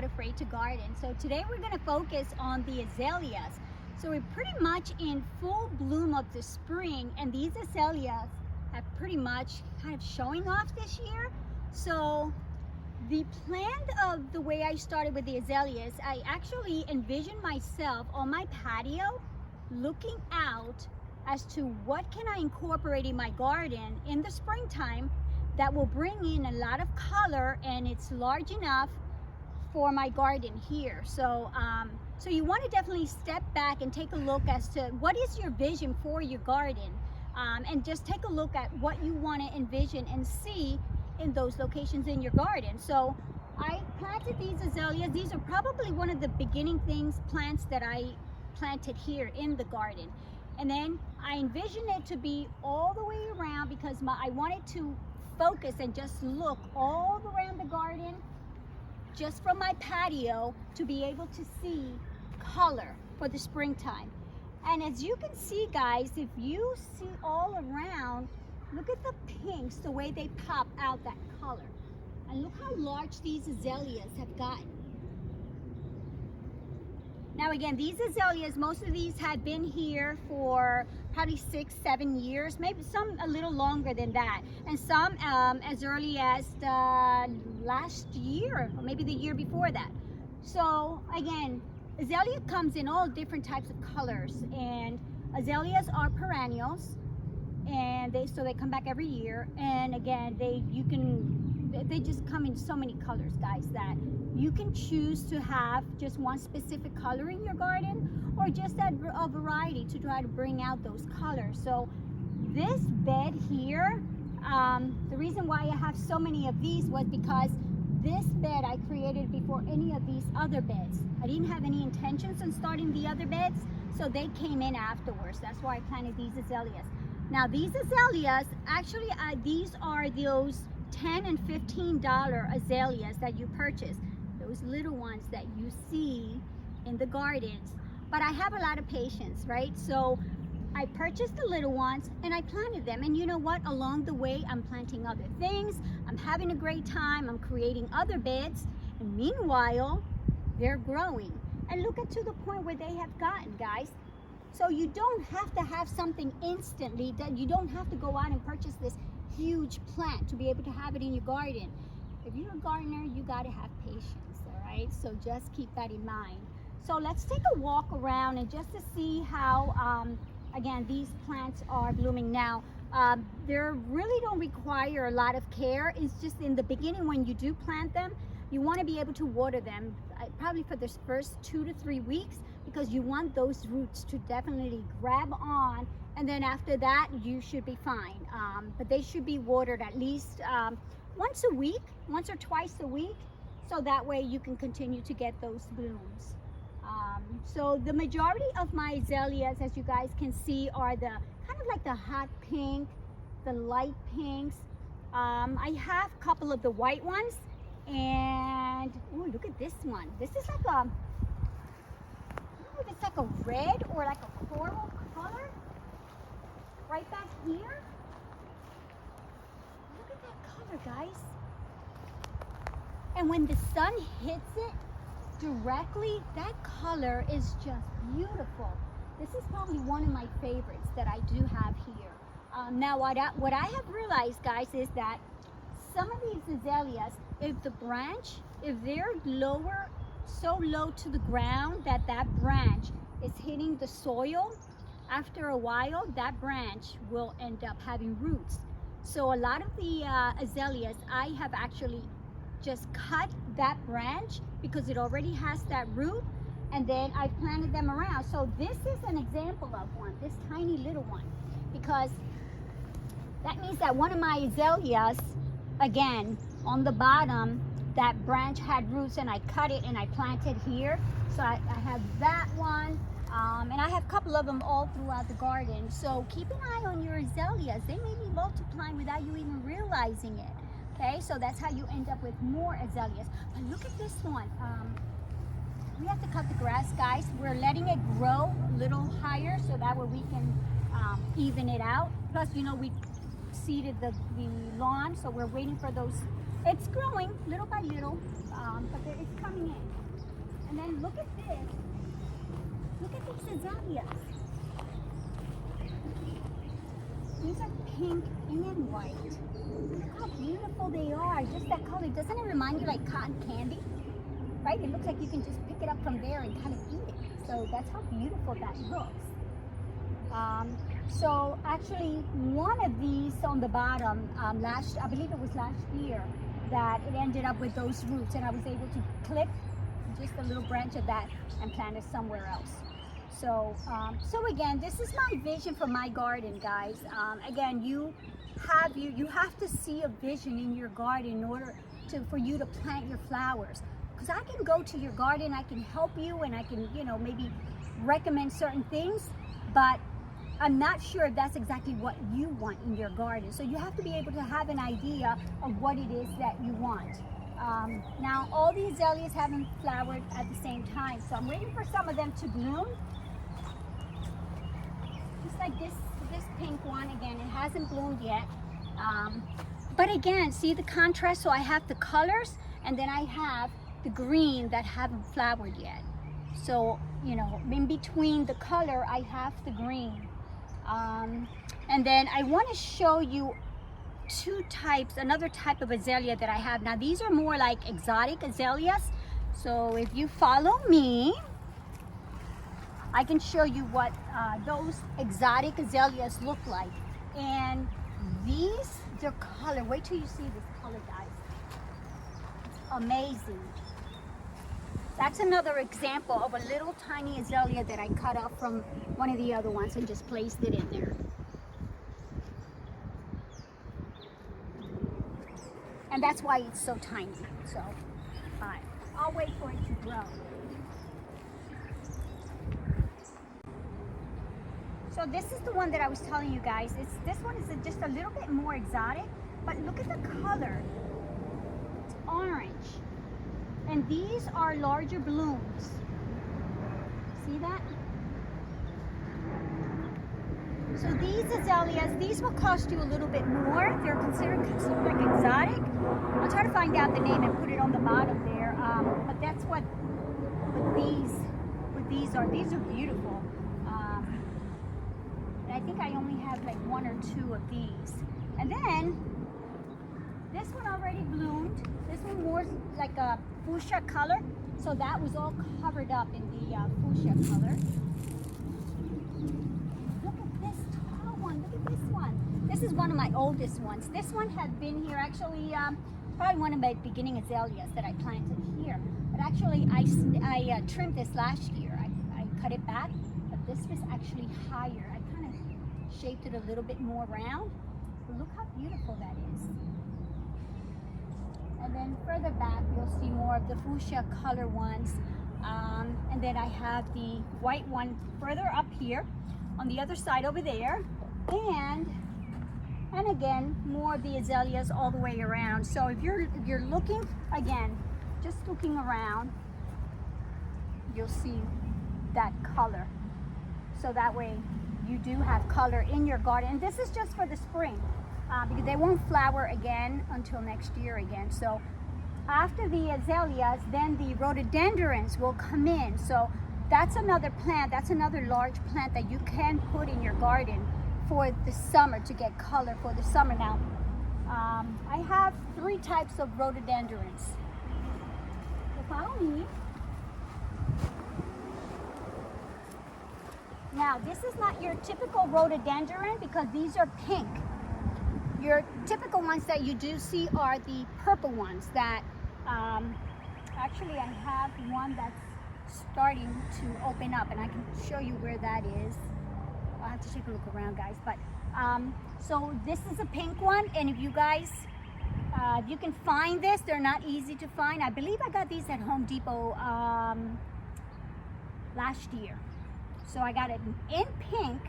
not afraid to garden. So today we're going to focus on the azaleas. So we're pretty much in full bloom of the spring, and these azaleas have pretty much kind of showing off this year. So the plan of the way I started with the azaleas, I actually envisioned myself on my patio looking out as to what can I incorporate in my garden in the springtime that will bring in a lot of color, and it's large enough for my garden here. So so you want to definitely step back and take a look as to what is your vision for your garden, and just take a look at what you want to envision and see in those locations in your garden. So I planted these azaleas. These are probably one of the beginning plants that I planted here in the garden. And then I envisioned it to be all the way around because I wanted to focus and just look all around the garden just from my patio to be able to see color for the springtime. And as you can see, guys, if you see all around, look at the pinks, the way they pop out that color. And look how large these azaleas have gotten. Now again, these azaleas, most of these had been here for probably 6-7 years, maybe some a little longer than that, and some as early as last year or maybe the year before that. So again, azalea comes in all different types of colors, and azaleas are perennials, and they come back every year. And again, they just come in so many colors, guys, that you can choose to have just one specific color in your garden, or just a variety to try to bring out those colors. So this bed here, the reason why I have so many of these was because this bed I created before any of these other beds. I didn't have any intentions on starting the other beds, so they came in afterwards. That's why I planted these azaleas. Now these azaleas, actually these are those $10 and $15 azaleas that you purchase, those little ones that you see in the gardens. But I have a lot of patience, right? So I purchased the little ones and I planted them, and you know what, along the way I'm planting other things, I'm having a great time, I'm creating other beds, and meanwhile they're growing. And look at to the point where they have gotten, guys. So you don't have to have something instantly, that you don't have to go out and purchase this huge plant to be able to have it in your garden. If you're a gardener, you got to have patience, all right? So just keep that in mind. So let's take a walk around and just to see how, again, these plants are blooming now. They really don't require a lot of care. It's just in the beginning when you do plant them, you want to be able to water them probably for the first 2 to 3 weeks, because you want those roots to definitely grab on, and then after that you should be fine. But they should be watered at least once a week, once or twice a week, so that way you can continue to get those blooms. So the majority of my azaleas, as you guys can see, are the kind of like the hot pink, the light pinks. I have a couple of the white ones, and oh, look at this one. This is like a, I don't know if it's like a red or like a coral color right back here. Look at that color, guys. And when the sun hits it directly, that color is just beautiful. This is probably one of my favorites that I do have here. Now what I have realized, guys, is that some of these azaleas, if they're lower, so low to the ground that that branch is hitting the soil, after a while that branch will end up having roots. So a lot of the azaleas, I have actually just cut that branch because it already has that root, and then I planted them around. So this is an example of one, this tiny little one, because that means that one of my azaleas, again, on the bottom, that branch had roots, and I cut it and I planted here. So I have that one, and I have a couple of them all throughout the garden. So keep an eye on your azaleas. They may be multiplying without you even realizing it. Okay, so that's how you end up with more azaleas. But look at this one. We have to cut the grass, guys. We're letting it grow a little higher so that way we can even it out. Plus, you know, we seeded the lawn, so we're waiting for those It's growing little by little, but it's coming in. And then look at this. Look at these azaleas. These are pink and white. Look how beautiful they are. Just that color. Doesn't it remind you like cotton candy? Right? It looks like you can just pick it up from there and kind of eat it. So that's how beautiful that looks. So actually one of these on the bottom, I believe it was last year, that it ended up with those roots, and I was able to clip just a little branch of that and plant it somewhere else. So, so again, this is my vision for my garden, guys. Again, you have to see a vision in your garden in order for you to plant your flowers. Because I can go to your garden, I can help you, and I can, you know, maybe recommend certain things, but I'm not sure if that's exactly what you want in your garden. So you have to be able to have an idea of what it is that you want. Now, all the azaleas haven't flowered at the same time, so I'm waiting for some of them to bloom. Just like this pink one, again, it hasn't bloomed yet. But again, see the contrast? So I have the colors, and then I have the green that haven't flowered yet. So, you know, in between the color, I have the green. And then I want to show you another type of azalea that I have. Now these are more like exotic azaleas. So if you follow me, I can show you what those exotic azaleas look like. And their color, wait till you see this color, guys. It's amazing. That's another example of a little tiny azalea that I cut off from one of the other ones and just placed it in there. And that's why it's so tiny. So, I'll wait for it to grow. So this is the one that I was telling you guys. This one is just a little bit more exotic, but look at the color. It's orange. And these are larger blooms. See that? So these azaleas, these will cost you a little bit more. They're considered like exotic. I'll try to find out the name and put it on the bottom there. But that's what these are. These are beautiful. And I think I only have like one or two of these. And then this one already bloomed. This one more like a fuchsia color. So that was all covered up in the fuchsia color. Look at this tall one. Look at this one. This is one of my oldest ones. This one had been here actually, probably one of my beginning azaleas that I planted here. But actually I trimmed this last year. I cut it back, but this was actually higher. I kind of shaped it a little bit more round. But look how beautiful that is. And then further back, you'll see more of the fuchsia color ones. And then I have the white one further up here on the other side over there. And again, more of the azaleas all the way around. So if you're looking, again, just looking around, you'll see that color. So that way you do have color in your garden. And this is just for the spring. Because they won't flower again until next year again. So after the azaleas, then the rhododendrons will come in. So that's another plant, that's another large plant that you can put in your garden for the summer to get color for the summer. Now, I have 3 types of rhododendrons. So follow me. Now, this is not your typical rhododendron because these are pink. Your typical ones that you do see are the purple ones that, actually I have one that's starting to open up and I can show you where that is. I'll have to take a look around, guys. But so this is a pink one, and if you guys, if you can find this, they're not easy to find. I believe I got these at Home Depot last year. So I got it in pink,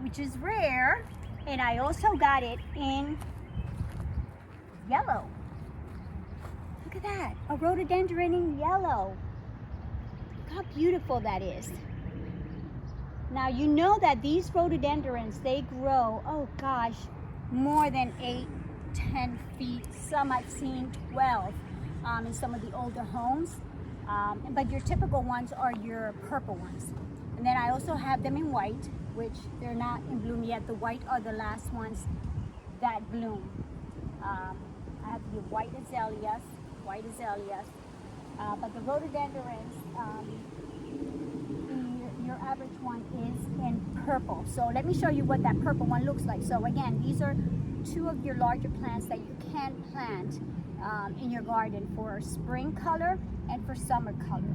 which is rare. And I also got it in yellow. Look at that, a rhododendron in yellow. Look how beautiful that is. Now you know that these rhododendrons, they grow, oh gosh, more than 10 feet. Some I've seen 12 in some of the older homes. But your typical ones are your purple ones. And then I also have them in white, which they're not in bloom yet. The white are the last ones that bloom. I have the white azaleas, but the rhododendrons, your average one is in purple. So let me show you what that purple one looks like. So again, these are two of your larger plants that you can plant in your garden for spring color and for summer color.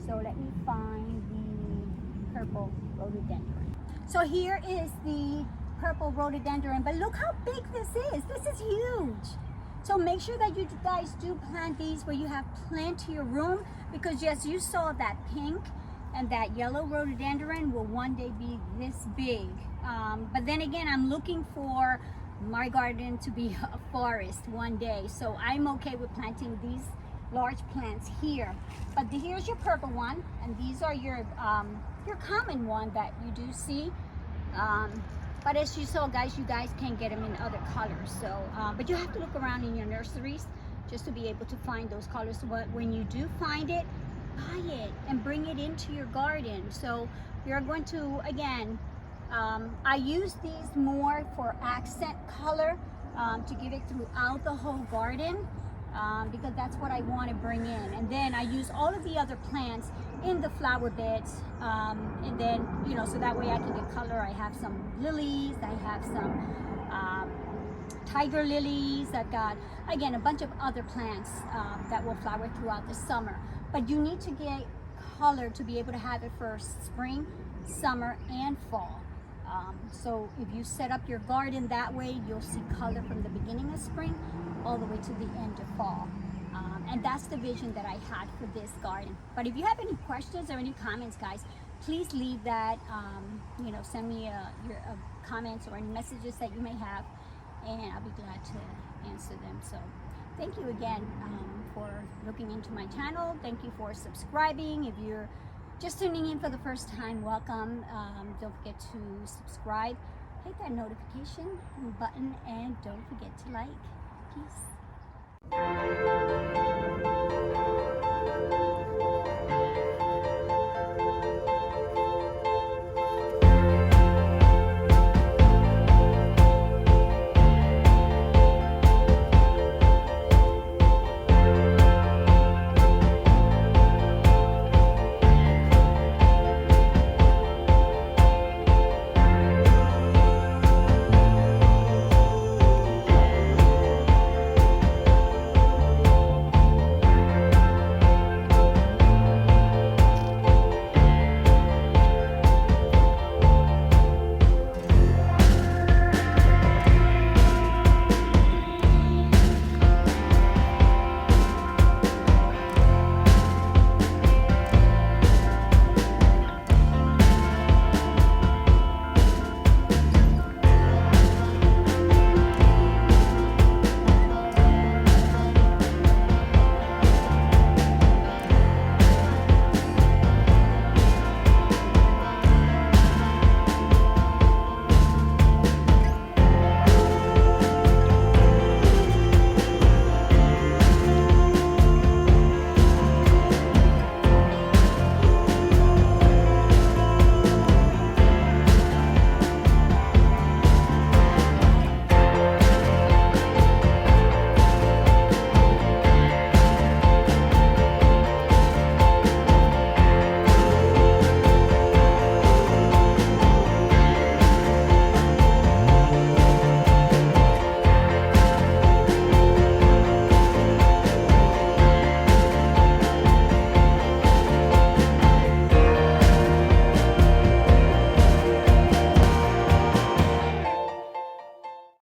So let me find the purple rhododendron. So here is the purple rhododendron, but look how big this is. This is huge. So make sure that you guys do plant these where you have plenty of room, because yes, you saw that pink and that yellow rhododendron will one day be this big. But then again, I'm looking for my garden to be a forest one day. So I'm okay with planting these large plants here. But here's your purple one, and these are your common one that you do see. But as you saw, guys, you guys can get them in other colors. So, but you have to look around in your nurseries just to be able to find those colors. But when you do find it, buy it and bring it into your garden. So you're going to, again, I use these more for accent color to give it throughout the whole garden. Because that's what I want to bring in. And then I use all of the other plants in the flower beds, and then, you know, so that way I can get color. I have some lilies, I have some tiger lilies. I've got, again, a bunch of other plants that will flower throughout the summer. But you need to get color to be able to have it for spring, summer, and fall. So if you set up your garden that way, you'll see color from the beginning of spring all the way to the end of fall. And that's the vision that I had for this garden. But if you have any questions or any comments, guys, please leave that, you know, send me your comments or any messages that you may have, and I'll be glad to answer them. So thank you again for looking into my channel. Thank you for subscribing. If you're just tuning in for the first time, welcome. Don't forget to subscribe, hit that notification button, and don't forget to like. Peace.